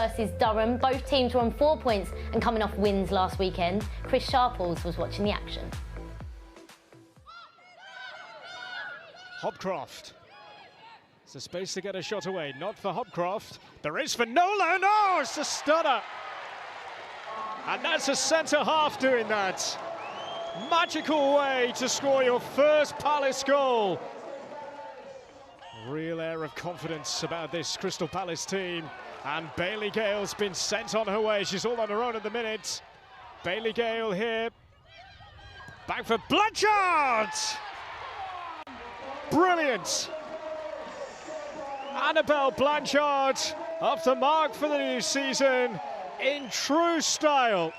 versus Durham. Both teams were on 4 points and coming off wins last weekend. Chris Sharples was watching the action. Hopcroft. It's a space to get a shot away. Not for Hopcroft. There is for Nolan. Oh, it's a stunner. And that's a centre-half doing that. Magical way to score your first Palace goal. Real air of confidence about this Crystal Palace team. And Bailey Gale's been sent on her way. She's all on her own at the minute. Bailey Gale here. Back for Blanchard. Brilliant. Annabelle Blanchard off the mark for the new season in true style.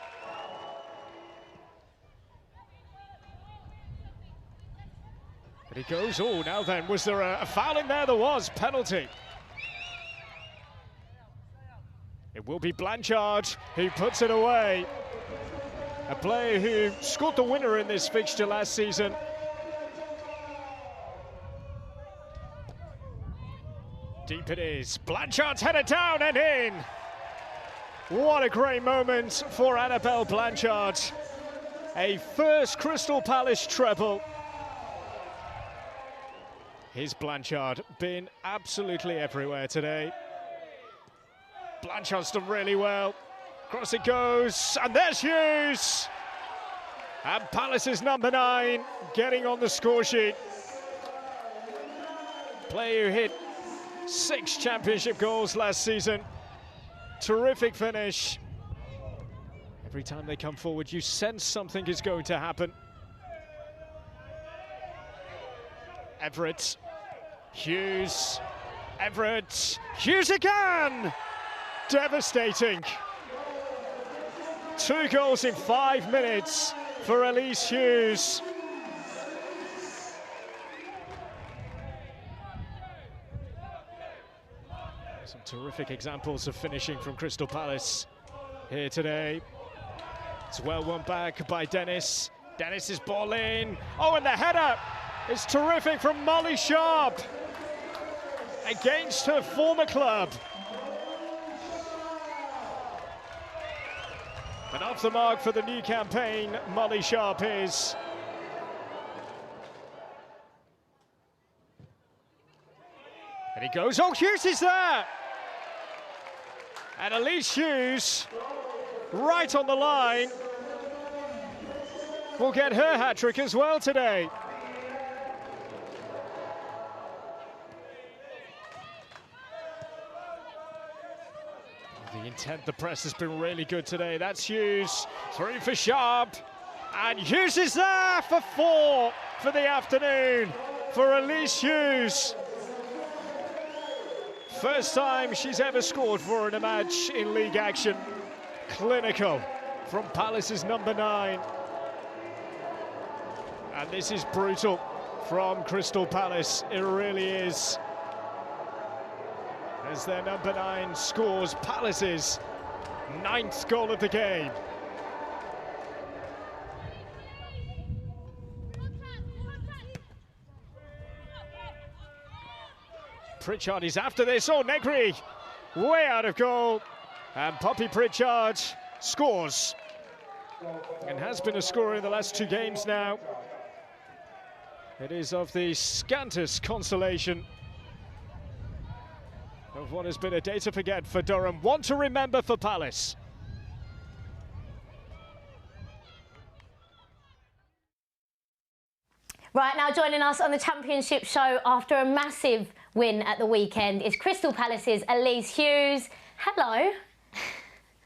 But he goes, oh, now then, was there a foul in there? There was, penalty. It will be Blanchard who puts it away. A player who scored the winner in this fixture last season. Deep it is. Blanchard's headed down and in. What a great moment for Annabelle Blanchard. A first Crystal Palace treble. Here's Blanchard, been absolutely everywhere today. Blanchard's done really well. Across it goes, and there's Hughes. And Palace's number 9 getting on the score sheet. Player who hit 6 championship goals last season. Terrific finish. Every time they come forward, you sense something is going to happen. Everett, Hughes, Everett, Hughes again! Devastating. 2 goals in 5 minutes for Elise Hughes. Some terrific examples of finishing from Crystal Palace here today. It's well won back by Dennis. Dennis's ball in. Oh, and the header! It's terrific from Molly Sharp against her former club. But off the mark for the new campaign, Molly Sharp is. And he goes, oh, Hughes is there! And Elise Hughes, right on the line, will get her hat-trick as well today. The intent, the press has been really good today. That's Hughes, through for Sharp. And Hughes is there for 4 for the afternoon for Elise Hughes. First time she's ever scored for her in a match in league action. Clinical from Palace's number 9. And this is brutal from Crystal Palace. It really is. As their number 9 scores Palace's 9th goal of the game. Pritchard is after this. Oh, Negri way out of goal. And Poppy Pritchard scores. And has been a scorer in the last 2 games now. It is of the scantest consolation of what has been a day to forget for Durham, one to remember for Palace. Right, now joining us on the Championship show after a massive win at the weekend is Crystal Palace's Elise Hughes. Hello.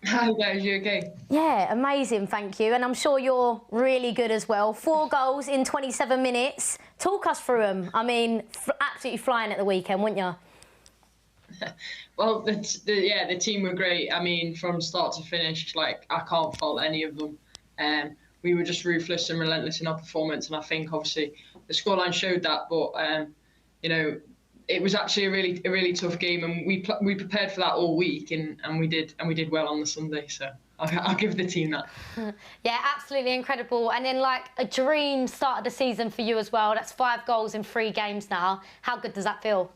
Hi guys, you okay? Yeah, amazing, thank you. And I'm sure you're really good as well. 4 goals in 27 minutes. Talk us through them. I mean, absolutely flying at the weekend, weren't you? Well, the team were great. I mean, from start to finish, like, I can't fault any of them. We were just ruthless and relentless in our performance, and I think obviously the scoreline showed that. But you know, it was actually a really tough game, and we prepared for that all week, and we did well on the Sunday. So I'll give the team that. Yeah, absolutely incredible. And then, like, a dream start of the season for you as well. That's 5 goals in 3 games now. How good does that feel?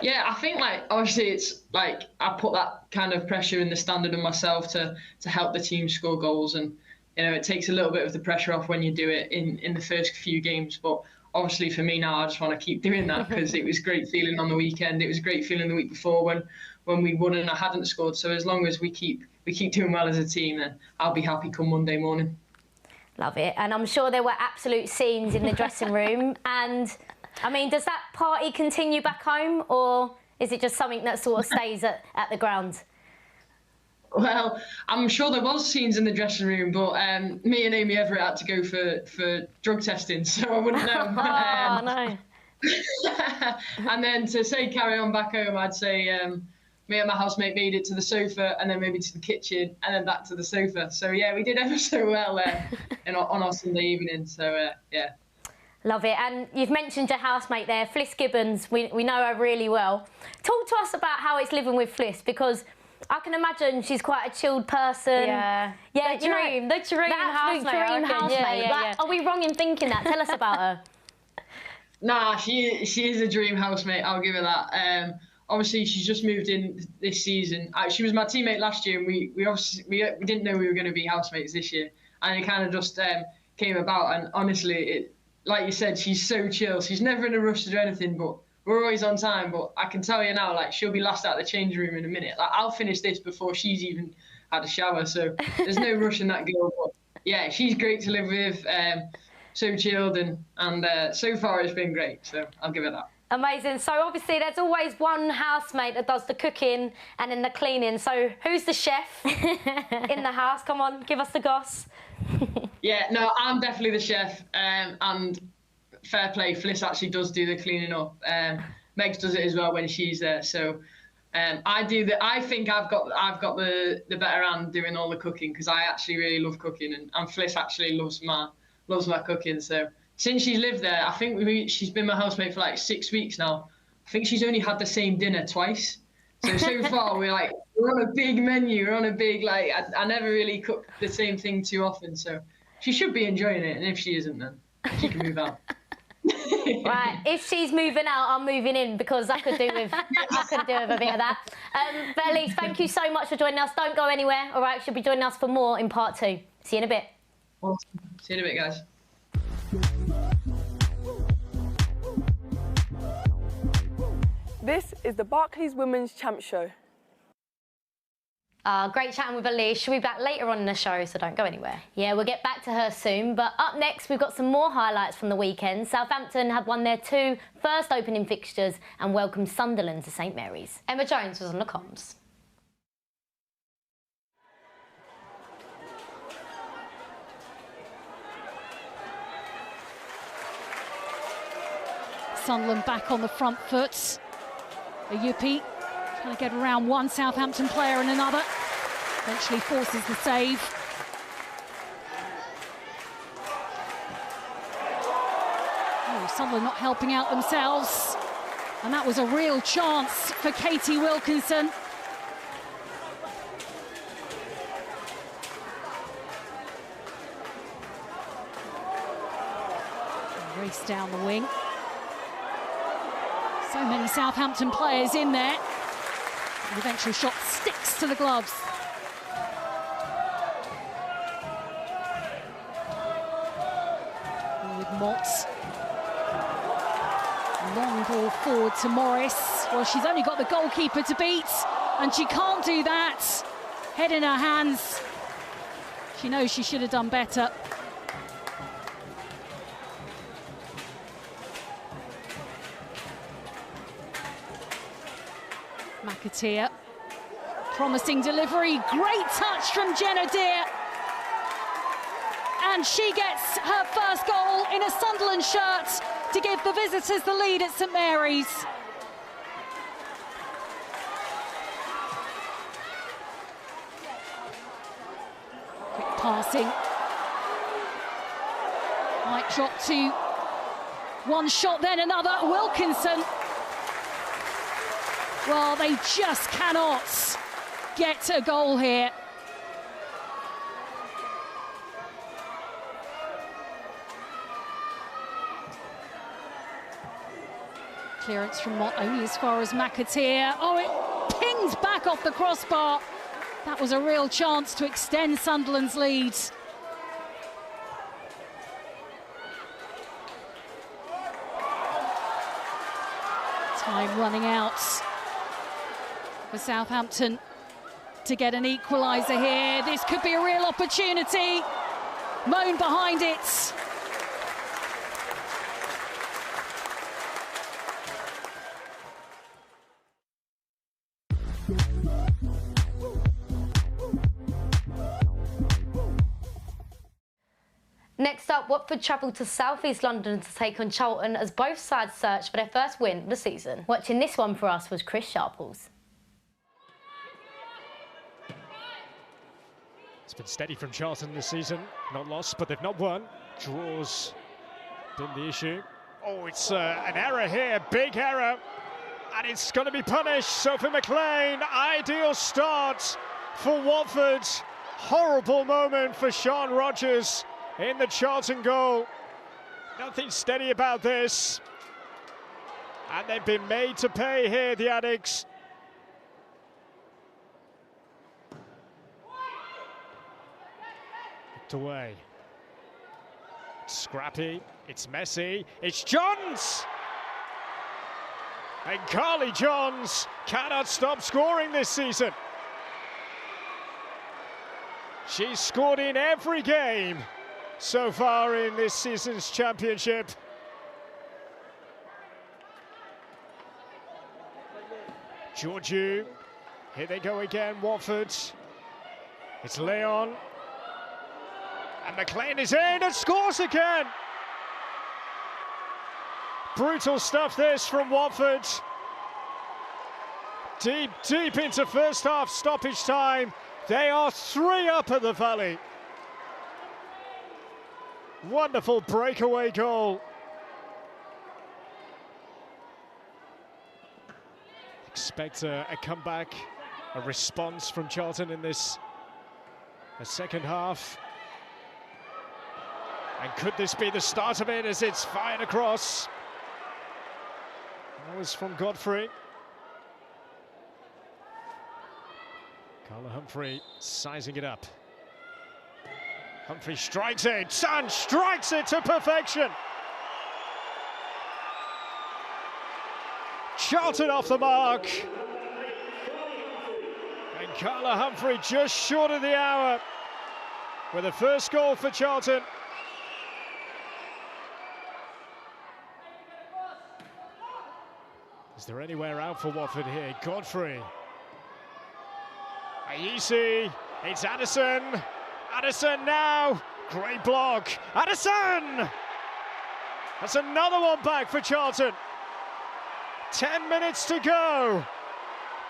Yeah, I think like obviously it's like I put that kind of pressure in the standard on myself to help the team score goals, and it takes a little bit of the pressure off when you do it in the first few games. But obviously for me now, I just want to keep doing that because it was great feeling on the weekend. It was great feeling the week before when we won and I hadn't scored. So as long as we keep doing well as a team, then I'll be happy come Monday morning. Love it. And I'm sure there were absolute scenes in the dressing room. And I mean, does that party continue back home, or is it just something that sort of stays at the ground? Well, I'm sure there was scenes in the dressing room, but me and Amy Everett had to go for drug testing, so I wouldn't know. Oh, no. And then to say carry on back home, I'd say me and my housemate made it to the sofa, and then maybe to the kitchen, and then back to the sofa. So yeah, we did ever so well on our Sunday evening. So yeah. Love it. And you've mentioned your housemate there, Fliss Gibbons. We know her really well. Talk to us about how it's living with Fliss, because I can imagine she's quite a chilled person. Yeah, the dream housemate. Yeah. Are we wrong in thinking that? Tell us about her. Nah, she is a dream housemate. I'll give her that. Obviously, she's just moved in this season. She was my teammate last year, and we didn't know we were going to be housemates this year, and it kind of just came about. And honestly, like you said, she's so chill. She's never in a rush to do anything, but we're always on time. But I can tell you now, like, she'll be last out of the changing room in a minute. Like, I'll finish this before she's even had a shower. So there's no rush in that girl. But yeah, she's great to live with. So chilled, and so far it's been great. So I'll give it that. Amazing. So obviously there's always one housemate that does the cooking and then the cleaning. So who's the chef in the house? Come on, give us the goss. Yeah, no, I'm definitely the chef, and fair play, Fliss actually does do the cleaning up. Megs does it as well when she's there. So I think I've got the better hand doing all the cooking, because I actually really love cooking, and Fliss actually loves my cooking. So since she's lived there, I think she's been my housemate for like 6 weeks now. I think she's only had the same dinner twice. So far we're on a big menu. We're on a big, like, I never really cook the same thing too often. So she should be enjoying it. And if she isn't, then she can move out. Right, if she's moving out, I'm moving in, because I could do with a bit of that. But Elise, thank you so much for joining us. Don't go anywhere. All right, she'll be joining us for more in part 2. See you in a bit. Awesome. See you in a bit, guys. This is the Barclays Women's Champ Show. Great chatting with Elise. She'll be back later on in the show, so don't go anywhere. Yeah, we'll get back to her soon. But up next, we've got some more highlights from the weekend. Southampton had won their 2 first opening fixtures and welcomed Sunderland to St Mary's. Emma Jones was on the comms. Sunderland back on the front foot. A Yuppie trying to get around one Southampton player and another. Eventually forces the save. Oh, Sunderland not helping out themselves. And that was a real chance for Katie Wilkinson. Race down the wing. So many Southampton players in there. The eventual shot sticks to the gloves. With Motts. Long ball forward to Morris. Well, she's only got the goalkeeper to beat, and she can't do that. Head in her hands. She knows she should have done better. McAteer, promising delivery, great touch from Jenna Deere. And she gets her first goal in a Sunderland shirt to give the visitors the lead at St Mary's. Quick passing. Might drop to one shot, then another. Wilkinson. Well, they just cannot get a goal here. Clearance from Mott only as far as McAteer. Oh, it pings back off the crossbar. That was a real chance to extend Sunderland's lead. Time running out for Southampton to get an equaliser here. This could be a real opportunity. Moan behind it. Next up, Watford travelled to South East London to take on Charlton as both sides search for their first win of the season. Watching this one for us was Chris Sharples. It's been steady from Charlton this season. Not lost, but they've not won. Draws been the issue. Oh, it's an error here, big error. And it's going to be punished. Sophie McLean, ideal start for Watford. Horrible moment for Sean Rogers in the Charlton goal. Nothing steady about this. And they've been made to pay here, the Addicts. Hooked away. Scrappy, it's messy, it's Johns! And Carly Johns cannot stop scoring this season. She's scored in every game so far in this season's championship. Georgiou, here they go again, Watford. It's Leon. And McLean is in and scores again. Brutal stuff this from Watford. Deep, deep into first half stoppage time. They are 3 up at the Valley. Wonderful breakaway goal. Expect a comeback, a response from Charlton in this second half. And could this be the start of it as it's fired across? That was from Godfrey. Carla Humphrey sizing it up. Humphrey strikes it, Son strikes it to perfection. Charlton off the mark. And Carla Humphrey just short of the hour with the first goal for Charlton. Is there anywhere out for Watford here? Godfrey. Ayisi, it's Addison. Addison now, great block. Addison! That's another one back for Charlton. 10 minutes to go.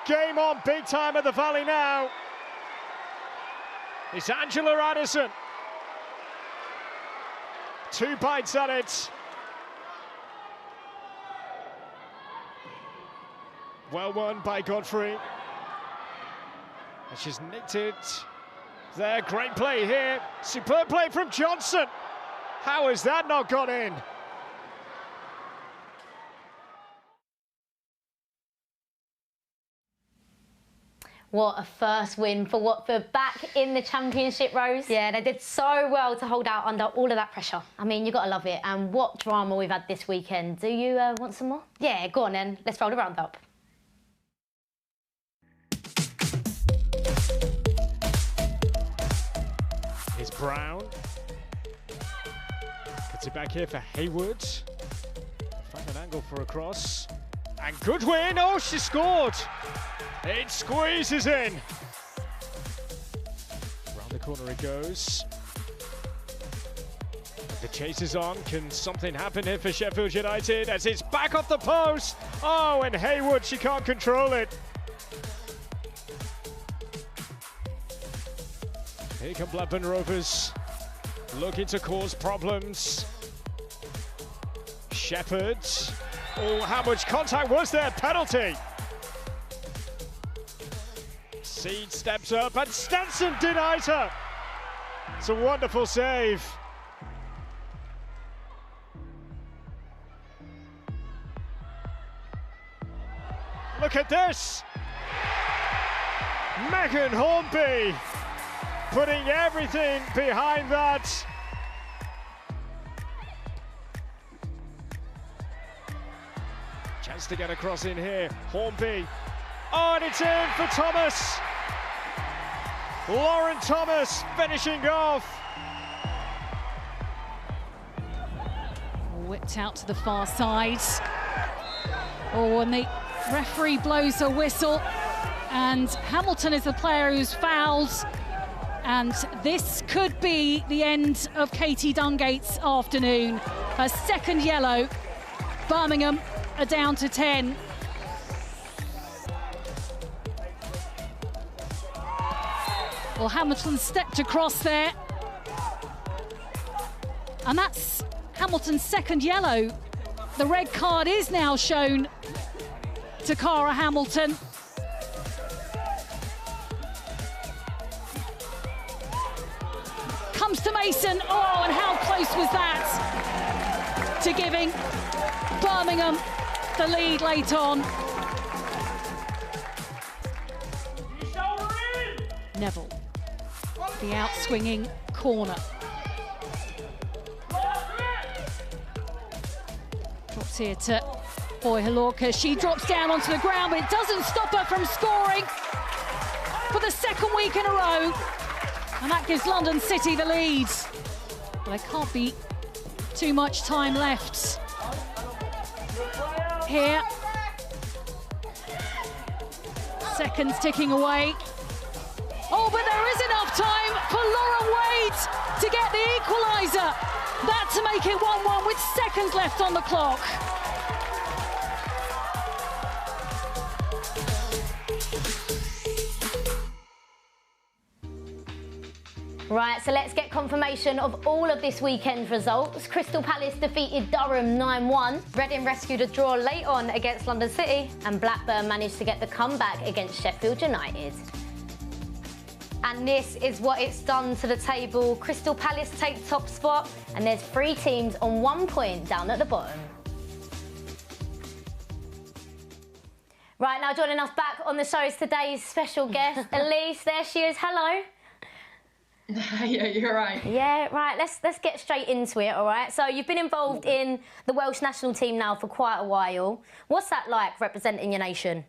Game on big time at the Valley now. It's Angela Addison. 2 bites at it. Well won by Godfrey. And she's nicked it there. Great play here. Superb play from Johnson. How has that not gone in? What a first win for Watford, back in the Championship, Rose. Yeah, they did so well to hold out under all of that pressure. I mean, you got to love it. And what drama we've had this weekend. Do you want some more? Yeah, go on then. Let's roll the roundup. Here's Brown. Gets it back here for Hayward. Find an angle for a cross. And Goodwin, oh, she scored. It squeezes in. Round the corner it goes. The chase is on. Can something happen here for Sheffield United as it's back off the post? Oh, and Hayward, she can't control it. Here come Blackburn Rovers, looking to cause problems. Shepherd. Oh, how much contact was there? Penalty. Seed steps up and Stenson denies her. It's a wonderful save. look at this. Megan Hornby putting everything behind that. Chance to get across in here. Hornby. Oh, and it's in for Thomas. Lauren Thomas finishing off. Whipped out to the far side. Oh, and the referee blows a whistle. And Hamilton is the player who's fouled. And this could be the end of Katie Dungate's afternoon. Her second yellow. Birmingham are down to 10. Well, Hamilton stepped across there. And that's Hamilton's second yellow. The red card is now shown to Cara Hamilton. Comes to Mason. Oh, and how close was that to giving Birmingham the lead late on. Neville, the out-swinging corner. Drops here to Boy Halorka. She drops down onto the ground, but it doesn't stop her from scoring for the second week in a row. And that gives London City the lead. But there can't be too much time left here. Seconds ticking away. Oh, but there is enough time for Lauren Wade to get the equaliser. That to make it 1-1 with seconds left on the clock. Right, so let's get confirmation of all of this weekend's results. Crystal Palace defeated Durham 9-1. Reading rescued a draw late on against London City, and Blackburn managed to get the comeback against Sheffield United. And this is what it's done to the table. Crystal Palace take top spot, and there's 3 teams on 1 point down at the bottom. Right, now joining us back on the show is today's special guest, Elise. There she is. Hello. Yeah, you're right. Yeah, right. Let's get straight into it, all right? So you've been involved in the Welsh national team now for quite a while. What's that like, representing your nation?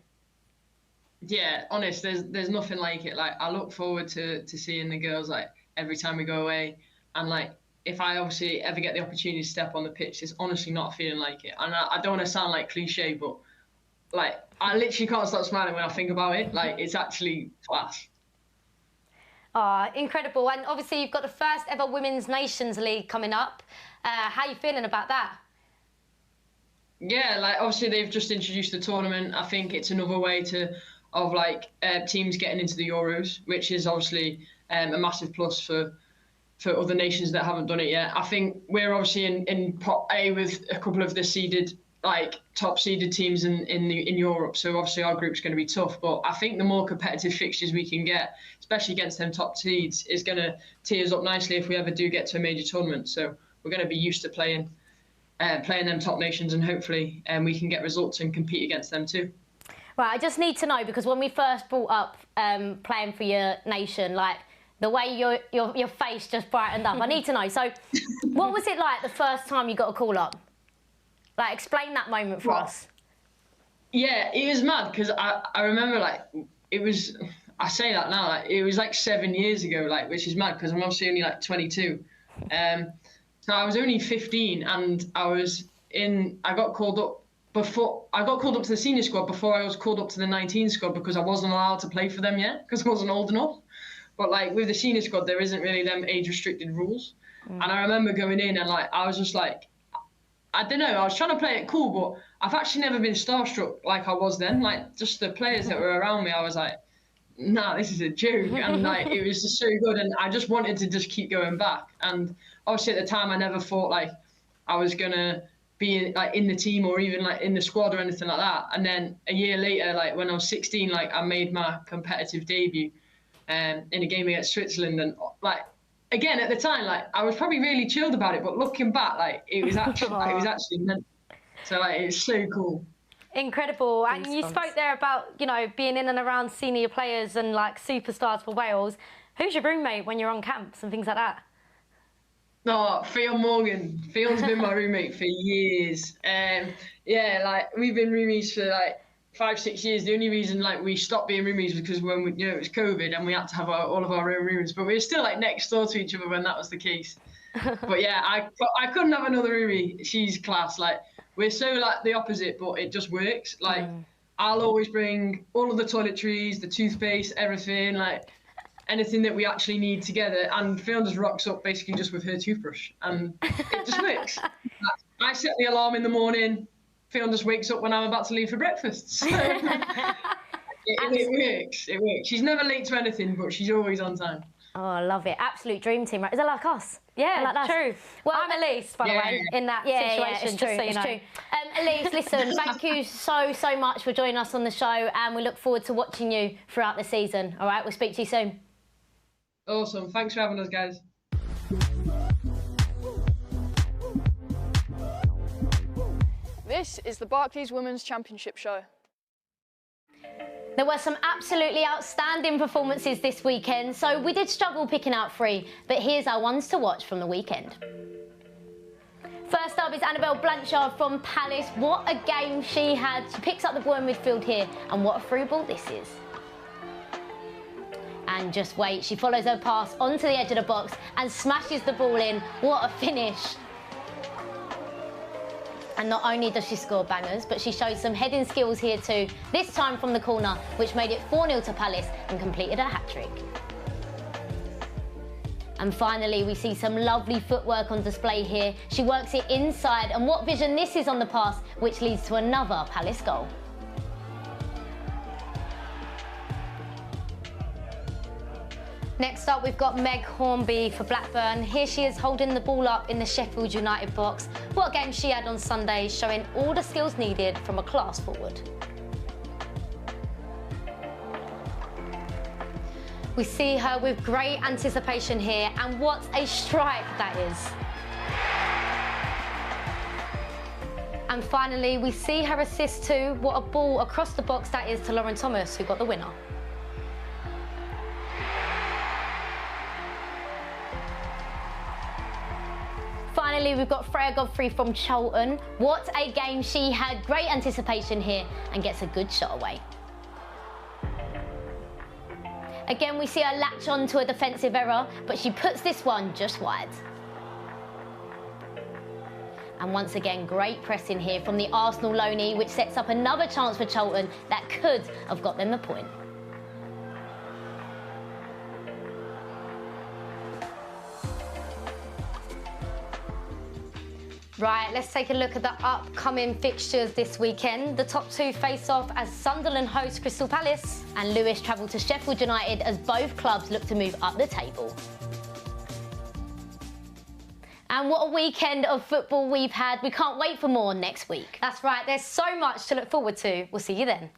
Yeah, honest, there's nothing like it. Like, I look forward to seeing the girls, like, every time we go away. And, like, if I obviously ever get the opportunity to step on the pitch, it's honestly not a feeling like it. And I don't want to sound, like, cliche, but, like, I literally can't stop smiling when I think about it. Like, it's actually class. Incredible. And obviously you've got the first ever Women's Nations League coming up. How are you feeling about that? Yeah, like, obviously they've just introduced the tournament. I think it's another way of teams getting into the Euros, which is obviously a massive plus for other nations that haven't done it yet. I think we're obviously in Pot A with a couple of the seeded, like, top seeded teams in Europe. So obviously our group's going to be tough. But I think the more competitive fixtures we can get, especially against them top seeds, is going to tee us up nicely if we ever do get to a major tournament. So we're going to be used to playing them top nations, and hopefully we can get results and compete against them too. Right, I just need to know, because when we first brought up playing for your nation, like, the way your face just brightened up. I need to know. So what was it like the first time you got a call up? Like, explain that moment for us. Yeah, it was mad, because I remember, like, it was, I say that now, like, it was like 7 years ago, like, which is mad, because I'm obviously only like 22. So I was only 15, and I got called up to the senior squad before I was called up to the 19 squad, because I wasn't allowed to play for them yet, because I wasn't old enough. But, like, with the senior squad, there isn't really them age-restricted rules. And I remember going in and, like, I was just like, I don't know, I was trying to play it cool, but I've actually never been starstruck like I was then. Like, just the players that were around me, I was like, nah, this is a joke. And, like, it was just so good, and I just wanted to just keep going back. And obviously at the time, I never thought, like, I was going to be, like, in the team or even, like, in the squad or anything like that. And then a year later, like, when I was 16, like, I made my competitive debut in a game against Switzerland. And, like, again, at the time, like, I was probably really chilled about it, but looking back, like, it was actually meant. So, like, it's so cool. Incredible. And you spoke there about, you know, being in and around senior players and like superstars for Wales. Who's your roommate when you're on camps and things like that? No, Fionn Morgan. Fionn's been my roommate for years. Yeah, like we've been roomies for like 5-6 years. The only reason like we stopped being roomies was because when it was COVID and we had to have all of our own rooms. But we were still like next door to each other when that was the case. But yeah, I couldn't have another roomie. She's class. Like we're so like the opposite, but it just works. Like I'll always bring all of the toiletries, the toothpaste, everything, like anything that we actually need together. And Fionn just rocks up basically just with her toothbrush, and it just works. I set the alarm in the morning. Fionn just wakes up when I'm about to leave for breakfast. So it works. It works. She's never late to anything, but she's always on time. Oh, I love it. Absolute dream team, right? Is it like us? Yeah, like true. Well, I'm Elise, by the way, in that situation, it's just true, so you know. True. Elise, listen, thank you so much for joining us on the show, and we look forward to watching you throughout the season. All right, we'll speak to you soon. Awesome. Thanks for having us, guys. This is the Barclays Women's Championship show. There were some absolutely outstanding performances this weekend, so we did struggle picking out 3, but here's our ones to watch from the weekend. First up is Annabelle Blanchard from Palace. What a game she had. She picks up the ball in midfield here, and what a through ball this is. And just wait, she follows her pass onto the edge of the box and smashes the ball in. What a finish. And not only does she score bangers, but she showed some heading skills here too, this time from the corner, which made it 4-0 to Palace and completed her hat-trick. And finally, we see some lovely footwork on display here. She works it inside, and what vision this is on the pass, which leads to another Palace goal. Next up, we've got Meg Hornby for Blackburn. Here she is holding the ball up in the Sheffield United box. What a game she had on Sunday, showing all the skills needed from a class forward. We see her with great anticipation here, and what a strike that is. And finally, we see her assist too. What a ball across the box that is to Lauren Thomas, who got the winner. Finally, we've got Freya Godfrey from Charlton. What a game she had. Great anticipation here and gets a good shot away. Again, we see her latch on to a defensive error, but she puts this one just wide. And once again, great pressing here from the Arsenal loanee, which sets up another chance for Charlton that could have got them the point. Right, let's take a look at the upcoming fixtures this weekend. The top 2 face off as Sunderland host Crystal Palace, and Lewis travel to Sheffield United as both clubs look to move up the table. And what a weekend of football we've had. We can't wait for more next week. That's right, there's so much to look forward to. We'll see you then.